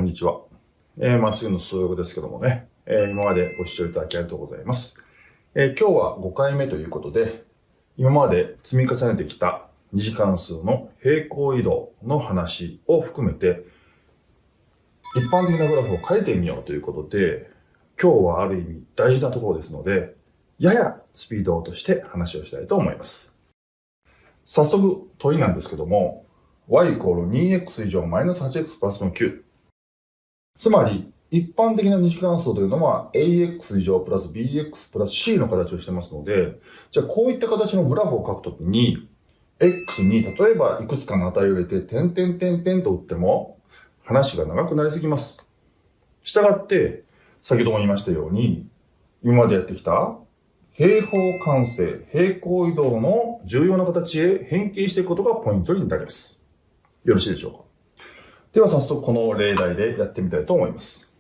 こんにちは。松井の数学ですけどもね、今までご視聴いただきありがとうございます。今日は5回目ということで、今まで積み重ねてきた二次関数の平行移動の話を含めて、一般的なグラフを書いてみようということで、今日はある意味大事なところですので、ややスピードを落として話をしたいと思います。早速問いなんですけども、y イコール 2x 以上マイナス 8x プラスの9。つまり、一般的な二次関数というのは ax 以上プラス bx プラス c の形をしてますので、じゃあこういった形のグラフを書くときに、x に例えばいくつかの値を入れて点々点々と打っても話が長くなりすぎます。したがって、先ほども言いましたように、今までやってきた平方完成、平行移動の重要な形へ変形していくことがポイントになります。よろしいでしょうか。では早速この例題でやってみたいと思います。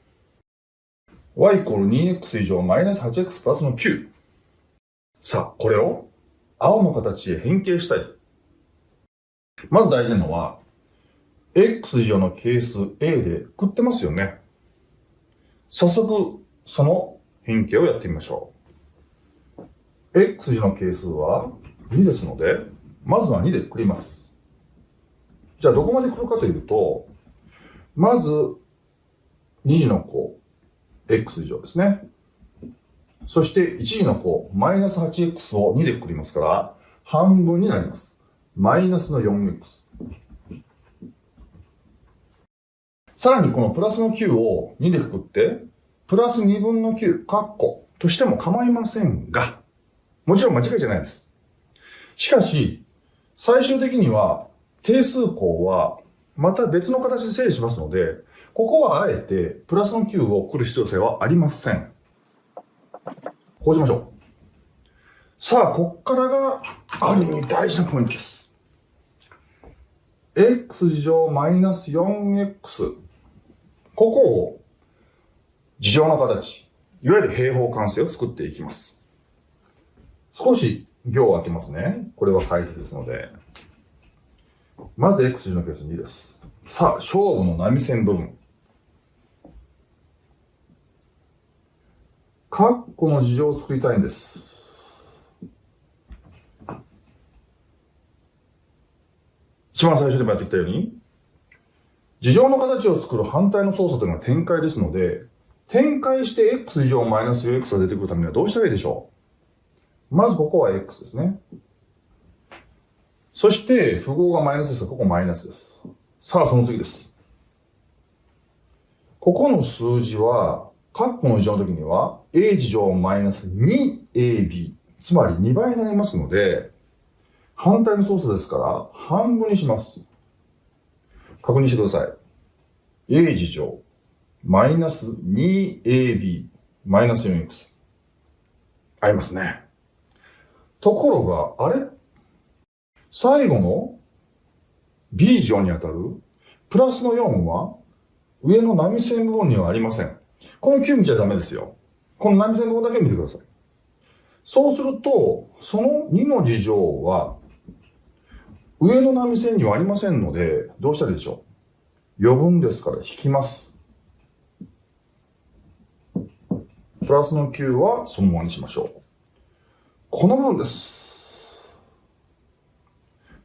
y イコール 2x 以上マイナス 8x プラスの9。さあ、これを青の形へ変形したい。まず大事なのは、x 以上の係数 a でくってますよね。早速、その変形をやってみましょう。x 以上の係数は2ですので、まずは2でくります。じゃあどこまで来るかというと、まず2次の項、x 以上ですね。そして1次の項、マイナス 8x を2でくりますから、半分になります。マイナスの 4x。さらにこのプラスの9を2でくくって、プラス2分の9、括弧としても構いませんが、もちろん間違いじゃないです。しかし、最終的には、定数項はまた別の形で整理しますので、ここはあえてプラスの9を来る必要性はありません。こうしましょう。さあ、こっからがある意味大事なポイントです。x 以上マイナス 4x。ここを事情の形、いわゆる平方完成を作っていきます。少し行を空けますね。これは解説ですので。まず x の係数2です。さあ、勝負の波線部分。括弧の事情を作りたいんです。一番最初でもやってきたように、事情の形を作る反対の操作というのは展開ですので、展開して x 以上マイナス 4x が出てくるためにはどうしたらいいでしょう。まずここは x ですね。そして、符号がマイナスですが、ここマイナスです。さあ、その次です。ここの数字は、括弧の事情の時には、a 事乗マイナス 2ab、つまり2倍になりますので、反対の操作ですから、半分にします。確認してください。a 事乗マイナス 2ab マイナス 4x。合いますね。ところが、あれ最後の b 乗にあたるプラスの4は上の波線部分にはありません。この9見ちゃダメですよ。この波線部分だけ見てください。そうすると、その2の事乗は上の波線にはありませんので、どうしたらいいでしょう。余分ですから引きます。プラスの9はそのままにしましょう。この部分です。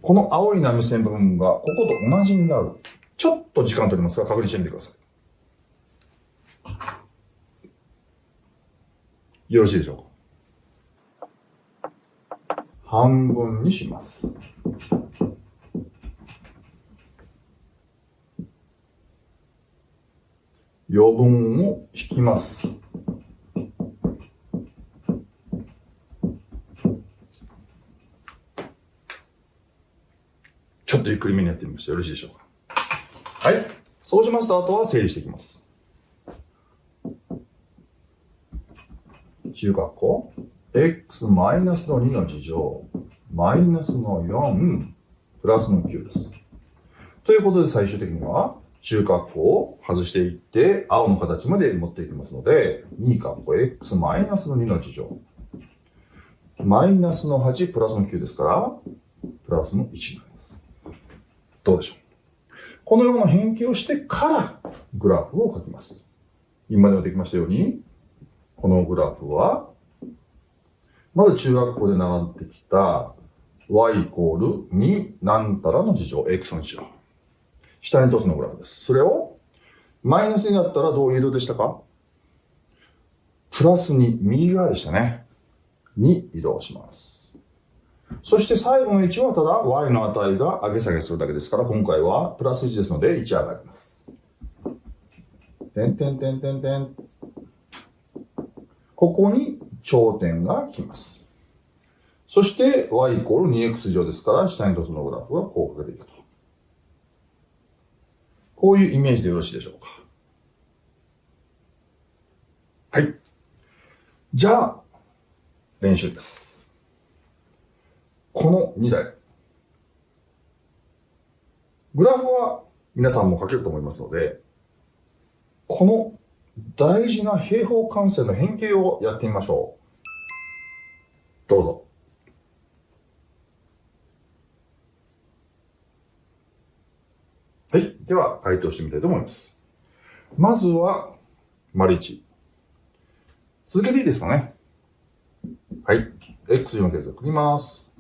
この青い波線部分がここと同じになる。ちょっと時間取りますが確認してみてください。よろしいでしょうか。半分にします。余分を引きます。ちょっとゆっくりめにやってみました。よろしいでしょうか。はい。そうしました後は整理していきます。中括弧 x マイナスの2の事乗マイナスの4プラスの9です。ということで最終的には中括弧を外していって青の形まで持っていきますので2括弧 x マイナスの2の事乗マイナスの8プラスの9ですからプラスの1になります。どうでしょう。このような変形をしてからグラフを書きます。今までもできましたように、このグラフは、まず中学校で習ってきた y イコール2なんたらの事乗、x の事乗。下に凸のグラフです。それを、マイナスになったらどういう移動でしたか？プラス2、右側でしたね。に移動します。そして最後の1はただ y の値が上げ下げするだけですから、今回はプラス1ですので1上がります。点点点点点。ここに頂点が来ます。そして y イコール 2x 乗ですから、下に凸のグラフがこうかけていくと。こういうイメージでよろしいでしょうか。はい。じゃあ、練習です。この2台。グラフは皆さんも書けると思いますので、この大事な平方完成の変形をやってみましょう。どうぞ。はい。では、回答してみたいと思います。まずは、丸1。続けていいですかね。はい。x の係数を送ります。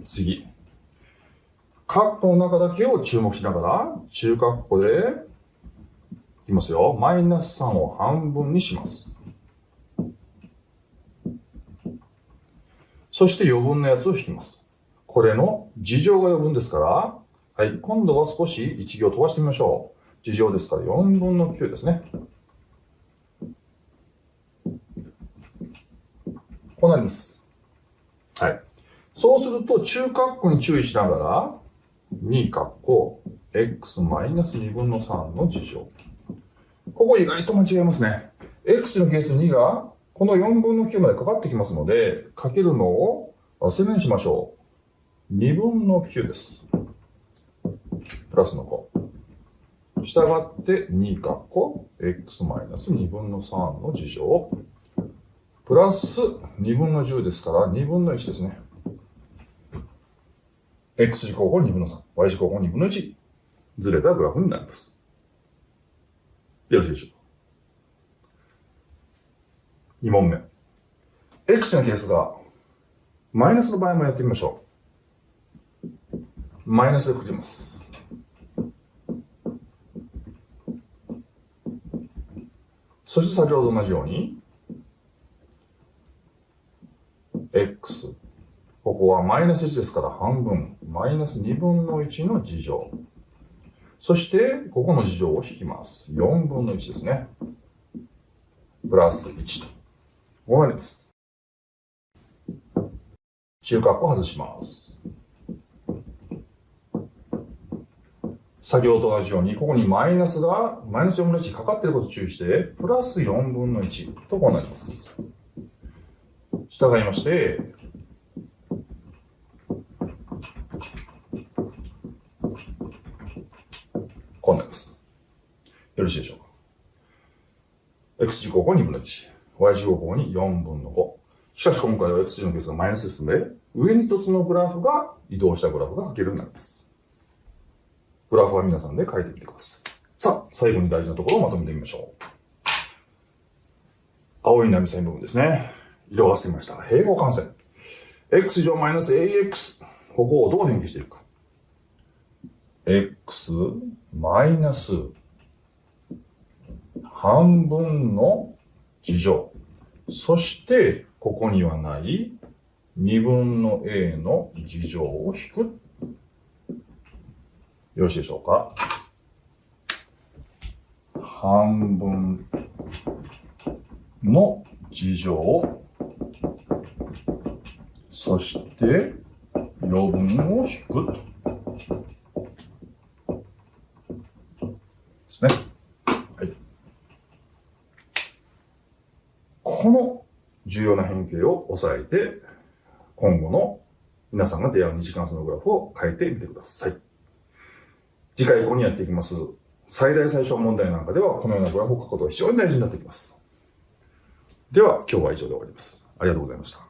次。括弧の中だけを注目しながら、中括弧で、いきますよ。マイナス3を半分にします。そして余分なやつを引きます。これの事乗が余分ですから、はい。今度は少し1行飛ばしてみましょう。事乗ですから4分の9ですね。こうなります。はい。そうすると、中括弧に注意しながら、2括弧 x マイナス2分の3の事乗。ここ意外と間違えますね。x の係数2が、この4分の9までかかってきますので、かけるのを忘れにしましょう。2分の9です。プラスの項。したがって2括弧 x マイナス2分の3の事乗。プラス2分の10ですから2分の1ですね。x 乗項2分の3、y 乗項2分の1。ずれたグラフになります。よろしいでしょうか。2問目。x の係数がマイナスの場合もやってみましょう。マイナスでくります。そして先ほど同じように、x。ここはマイナス1ですから半分。マイナス2分の1の事乗。そして、ここの事乗を引きます。4分の1ですね。プラス1と。こうなります。中括弧を外します。先ほどと同じように、ここにマイナスが、マイナス4分の1かかっていることを注意して、プラス4分の1とこうなります。従いまして、こうなります。よろしいでしょうか。x 乗項2分の1、y 乗項に4分の5。しかし今回は x 乗の係数がマイナスですので、上に凸のグラフが移動したグラフが書けるようになります。グラフは皆さんで書いてみてください。さあ、最後に大事なところをまとめてみましょう。青い波線部分ですね。色を合わせてみました。平方完成。x 乗マイナス ax。ここをどう変形していくか。x マイナス半分の事乗。そして、ここにはない2分の a の事乗を引く。よろしいでしょうか。半分の事乗。そして、余分を引く。ですね。はい。この重要な変形を押さえて、今後の皆さんが出会う二次関数のグラフを書いてみてください。次回以降にやっていきます。最大最小問題なんかでは、このようなグラフを書くことが非常に大事になってきます。では、今日は以上で終わります。ありがとうございました。